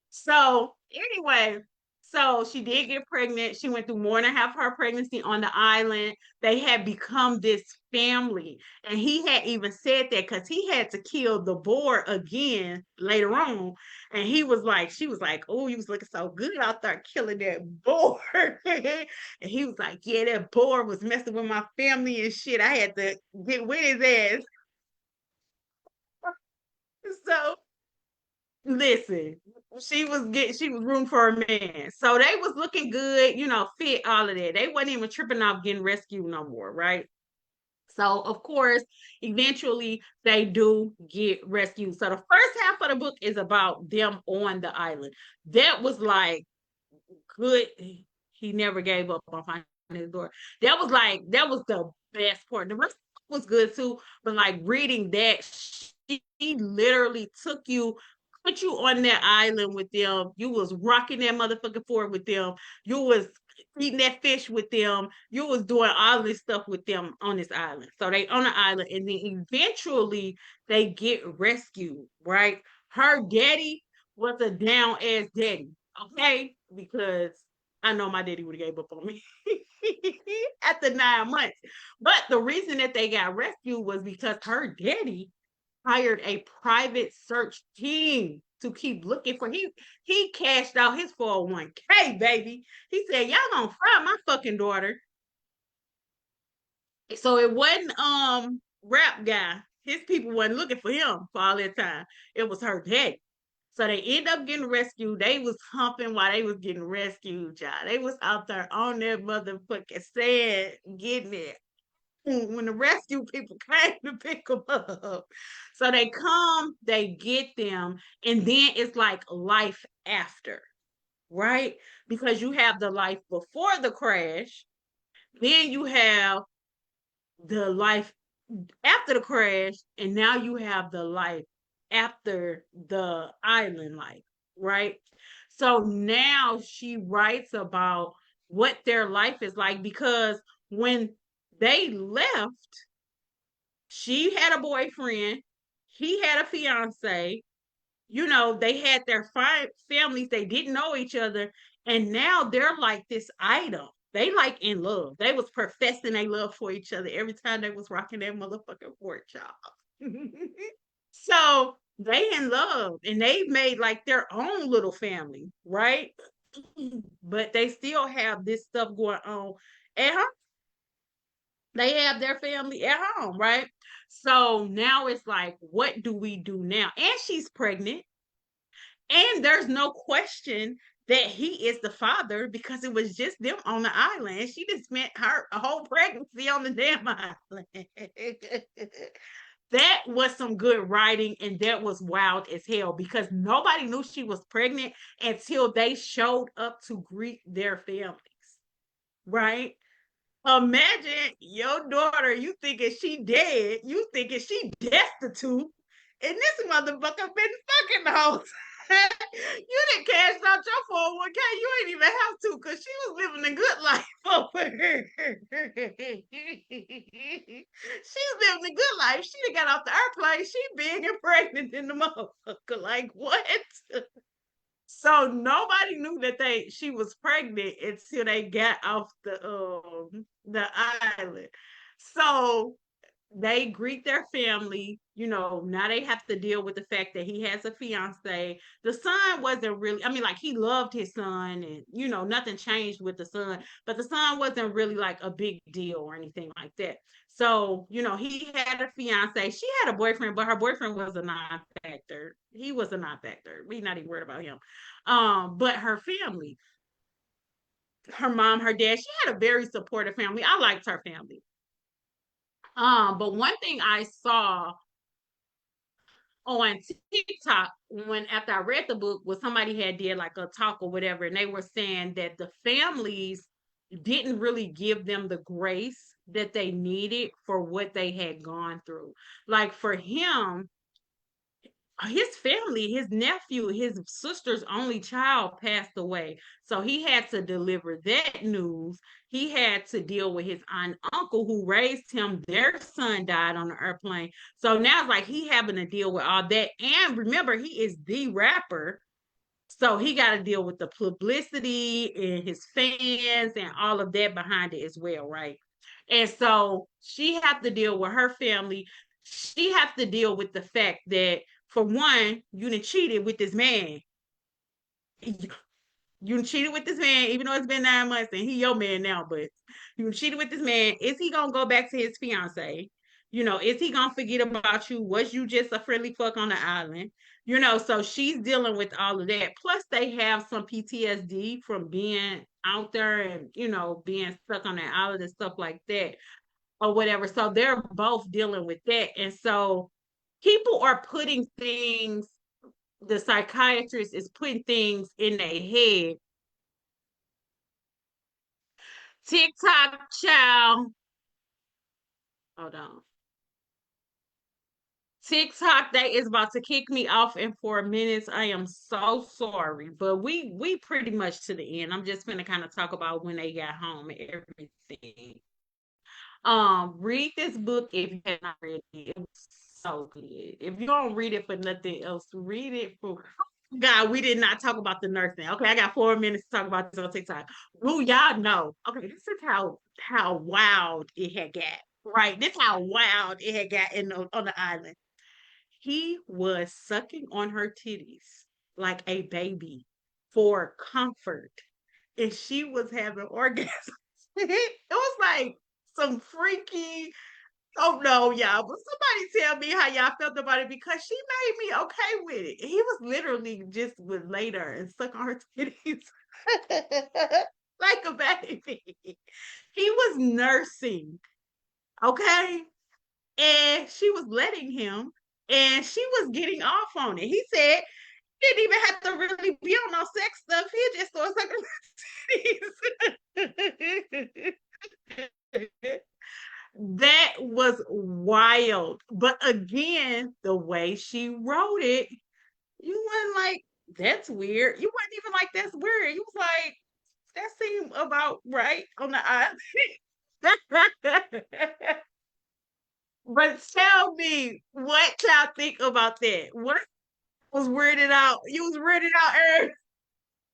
So anyway, so she did get pregnant. She went through more than half her pregnancy on the island. They had become this family. And he had even said that because he had to kill the boar again later on. And he was like, she was like, oh, you was looking so good out there killing that boar. And he was like, yeah, that boar was messing with my family and shit. I had to get with his ass. So listen, she was rooting for a man. So they was looking good, fit, all of that. They wasn't even tripping off getting rescued no more, right? So of course, eventually they do get rescued. So the first half of the book is about them on the island. That was like good. He never gave up on finding his door. That was the best part. The rest was good too, but like reading that, she literally took you, put you on that island with them. You was rocking that motherfucking fort with them. You was eating that fish with them. You was doing all this stuff with them on this island. So they on the island, and then eventually they get rescued. Right? Her daddy was a down ass daddy. Okay, because I know my daddy would have gave up on me after 9 months. But the reason that they got rescued was because her daddy hired a private search team to keep looking for. He cashed out his 401k, baby. He said, y'all gonna find my fucking daughter. So it wasn't rap guy. His people wasn't looking for him for all that time. It was her daddy. So they end up getting rescued. They was humping while they was getting rescued, y'all. They was out there on their motherfucking sand getting it when the rescue people came to pick them up. So they come, they get them, and then it's like life after, right? Because you have the life before the crash, then you have the life after the crash, and now you have the life after the island life, right? So now she writes about what their life is like because when they left, she had a boyfriend, he had a fiance, they had their families, they didn't know each other, and now they're like this item. They like in love. They was professing their love for each other every time they was rocking that motherfucking pork chop. So They in love and they made like their own little family, right? But they still have this stuff going on at home. They have their family at home, right? So now it's like, what do we do now? And she's pregnant, and there's no question that he is the father because it was just them on the island. And she just spent her whole pregnancy on the damn island. That was some good writing, and that was wild as hell because nobody knew she was pregnant until they showed up to greet their families, right? Imagine your daughter, you thinking she dead, you thinking she destitute, and this motherfucker been fucking the whole time. You didn't cash out your 401k. You ain't even have to because she was living a good life over here. She's living a good life. She done got off the airplane. She big and pregnant in the motherfucker. Like what? So nobody knew that they she was pregnant until they got off the island. So they greet their family. Now they have to deal with the fact that he has a fiance. The son wasn't really, I mean, like he loved his son, and nothing changed with the son, but the son wasn't really like a big deal or anything like that. So, he had a fiance. She had a boyfriend, but her boyfriend was a non-factor. He was a non-factor. We not even worried about him. But her family, her mom, her dad, she had a very supportive family. I liked her family. But one thing I saw on TikTok when after I read the book was somebody had did like a talk or whatever, and they were saying that the families didn't really give them the grace that they needed for what they had gone through. Like for him, his family, his nephew, his sister's only child passed away. So he had to deliver that news. He had to deal with his aunt uncle who raised him. Their son died on the airplane. So now it's like he having to deal with all that. And remember, he is the rapper. So he got to deal with the publicity and his fans and all of that behind it as well, right? And so she had to deal with her family. She had to deal with the fact that, for one, you done cheated with this man. You done cheated with this man, even though it's been 9 months and he your man now, but you done cheated with this man. Is he gonna go back to his fiance? Is he gonna forget about you? Was you just a friendly fuck on the island? So she's dealing with all of that. Plus, they have some PTSD from being out there and being stuck on that island and stuff like that, or whatever. So they're both dealing with that. And so people are putting things, the psychiatrist is putting things in their head. TikTok child. Hold on. TikTok, they is about to kick me off in 4 minutes. I am so sorry, but we pretty much to the end. I'm just gonna kind of talk about when they got home and everything. Read this book if you have not read it. It was so good. If you don't read it for nothing else, read it for God. We did not talk about the nursing. Okay, I got 4 minutes to talk about this on TikTok. Well, y'all know. Okay, this is how wild it had got. Right, this how wild it had got on the island. He was sucking on her titties like a baby for comfort, and she was having orgasms. It was like some freaky. Oh no, y'all! But somebody tell me how y'all felt about it because she made me okay with it. He was literally just would later and suck on her titties like a baby. He was nursing, okay, and she was letting him, and she was getting off on it. He said he didn't even have to really be on no sex stuff. He just started sucking her titties. That was wild. But again, the way she wrote it, you weren't like, that's weird. You weren't even like, that's weird. You was like, that seemed about right on the eye. But tell me what y'all think about that. What was weirded out? You was weirded out, Eric.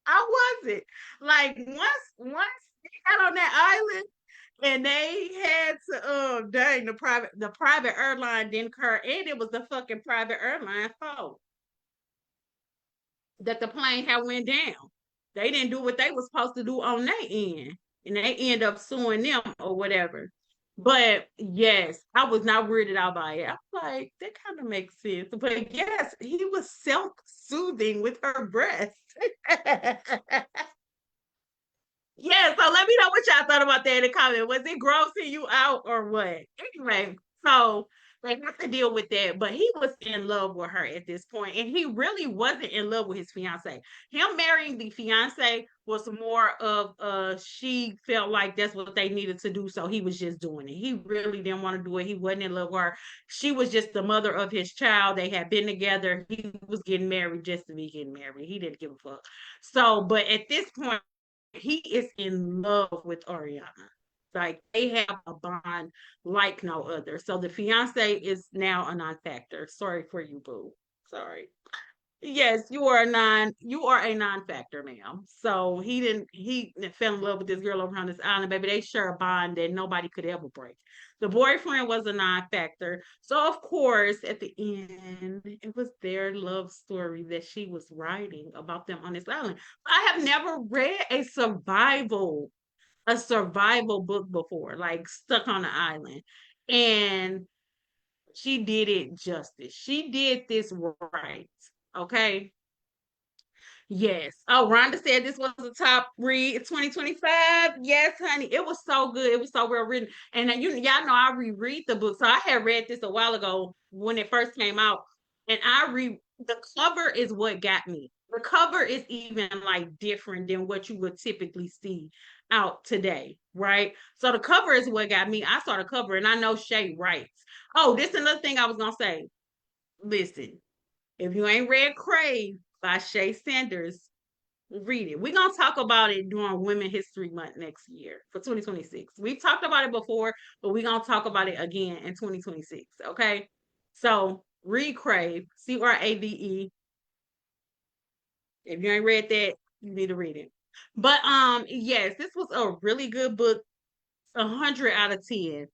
I wasn't. Like once he got on that island, And they had to dang, the private airline didn't occur, and it was the fucking private airline fault that the plane had went down. They didn't do what they was supposed to do on their end, and they end up suing them or whatever. But yes, I was not weirded out by it. I'm like, that kind of makes sense. But yes, he was self-soothing with her breast. Yeah, so let me know what y'all thought about that in the comment. Was it grossing you out or what? Anyway, so they have to deal with that. But he was in love with her at this point, and he really wasn't in love with his fiance. Him marrying the fiance was more of she felt like that's what they needed to do, so he was just doing it. He really didn't want to do it. He wasn't in love with her. She was just the mother of his child. They had been together. He was getting married just to be getting married. He didn't give a fuck. So, but at this point he is in love with Ariana. Like they have a bond like no other. So the fiance is now a non-factor. Sorry for you, boo. Sorry. Yes, you are a non-factor, ma'am. So he fell in love with this girl over on this island, baby. They share a bond that nobody could ever break. The boyfriend was a non-factor. So of course, at the end, it was their love story that she was writing about them on this island. I have never read a survival book before, like Stuck on the Island. And she did it justice. She did this right. Okay. Yes. Oh, Rhonda said this was the top read in 2025. Yes, honey. It was so good. It was so well written. And y'all know I reread the book. So I had read this a while ago when it first came out. And the cover is what got me. The cover is even like different than what you would typically see out today, right? So the cover is what got me. I saw the cover and I know Shae writes. Oh, this is another thing I was gonna say. Listen, if you ain't read Crave by Shae Sanders, read it. We're gonna talk about it during Women History Month next year for 2026. We've talked about it before, but we're gonna talk about it again in 2026. Okay. So read Crave, Crade. If you ain't read that, you need to read it. But yes, this was a really good book. 100 out of 10.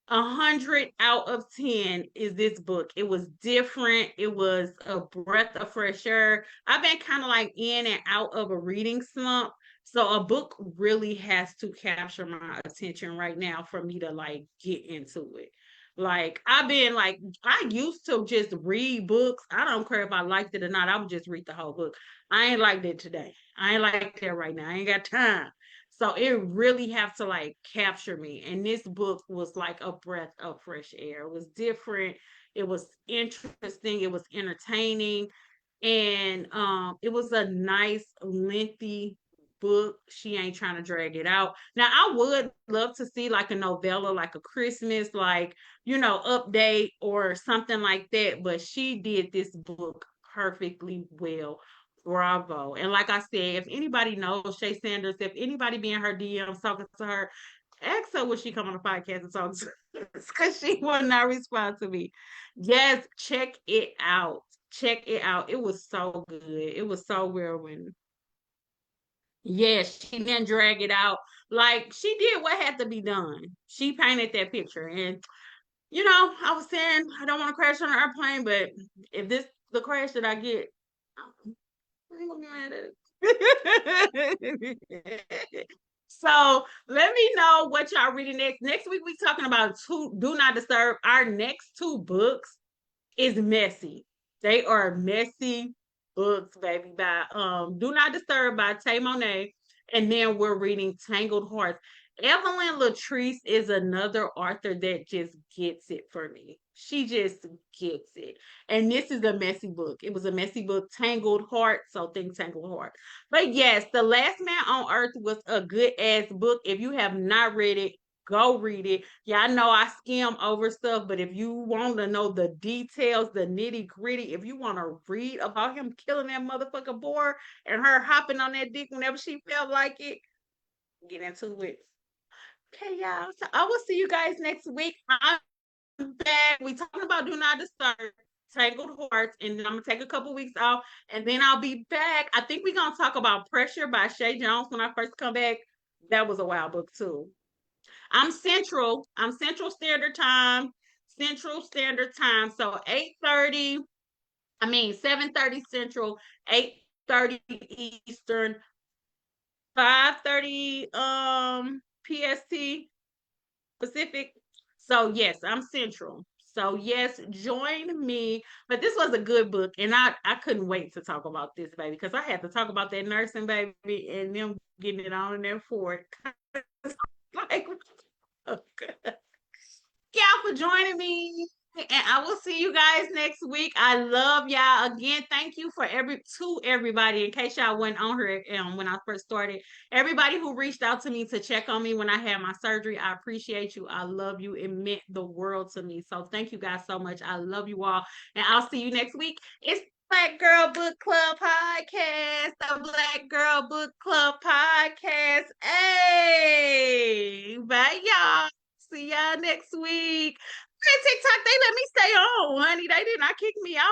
100 out of 10 is this book. It was different. It was a breath of fresh air. I've been kind of like in and out of a reading slump. So a book really has to capture my attention right now for me to like get into it. Like I've been like I used to just read books. I don't care if I liked it or not. I would just read the whole book. I ain't like that today. I ain't like that right now. I ain't got time. So it really have to like capture me. And this book was like a breath of fresh air. It was different. It was interesting. It was entertaining. And it was a nice, lengthy book. She ain't trying to drag it out. Now I would love to see like a novella, like a Christmas, like, update or something like that. But she did this book perfectly well. Bravo. And like I said, if anybody knows Shae Sanders, if anybody be in her DMs talking to her, ask her when she come on the podcast and talk to us because she will not respond to me. Yes, check it out. Check it out. It was so good. It was so well written. Yes, she didn't drag it out. Like she did what had to be done. She painted that picture. And I was saying I don't want to crash on an airplane, but if this the crash that I get, I ain't gonna be mad at it. So let me know what y'all reading next. Next week we talking about two Do Not Disturb. Our next two books is messy. They are messy books, baby. By Do Not Disturb by Tay Monet, and then we're reading Tangled Hearts. Evelyn Latrice is another author that just gets it for me. She just gets it. And this is a messy book. It was a messy book, Tangled Heart. So think Tangled Heart. But yes, The Last Man on Earth was a good ass book. If you have not read it, go read it. Yeah, I know I skim over stuff, but if you want to know the details, the nitty gritty, if you want to read about him killing that motherfucker boar and her hopping on that dick whenever she felt like it, get into it. Okay, y'all. So I will see you guys next week. I'm back. We talking about Do Not Disturb, Tangled Hearts, and then I'm gonna take a couple weeks off, and then I'll be back. I think we're gonna talk about Pressure by Shay Jones when I first come back. That was a wild book too. I'm Central. I'm Central Standard Time. Central Standard Time. So 8:30. I mean 7:30 Central, 8:30 Eastern, 5:30 PST Pacific. So yes, I'm Central. So yes, join me. But this was a good book, and I couldn't wait to talk about this, baby, because I had to talk about that nursing baby and them getting it on in there for it. Like, okay. Y'all for joining me. And I will see you guys next week. I love y'all again. Thank you for everybody. In case y'all went on here when I first started, everybody who reached out to me to check on me when I had my surgery, I appreciate you. I love you. It meant the world to me. So thank you guys so much. I love you all, and I'll see you next week. It's Black Girl Book Club podcast. The Black Girl Book Club podcast. Hey, bye y'all. See y'all next week. Man, TikTok, they let me stay on, honey. They did not kick me out.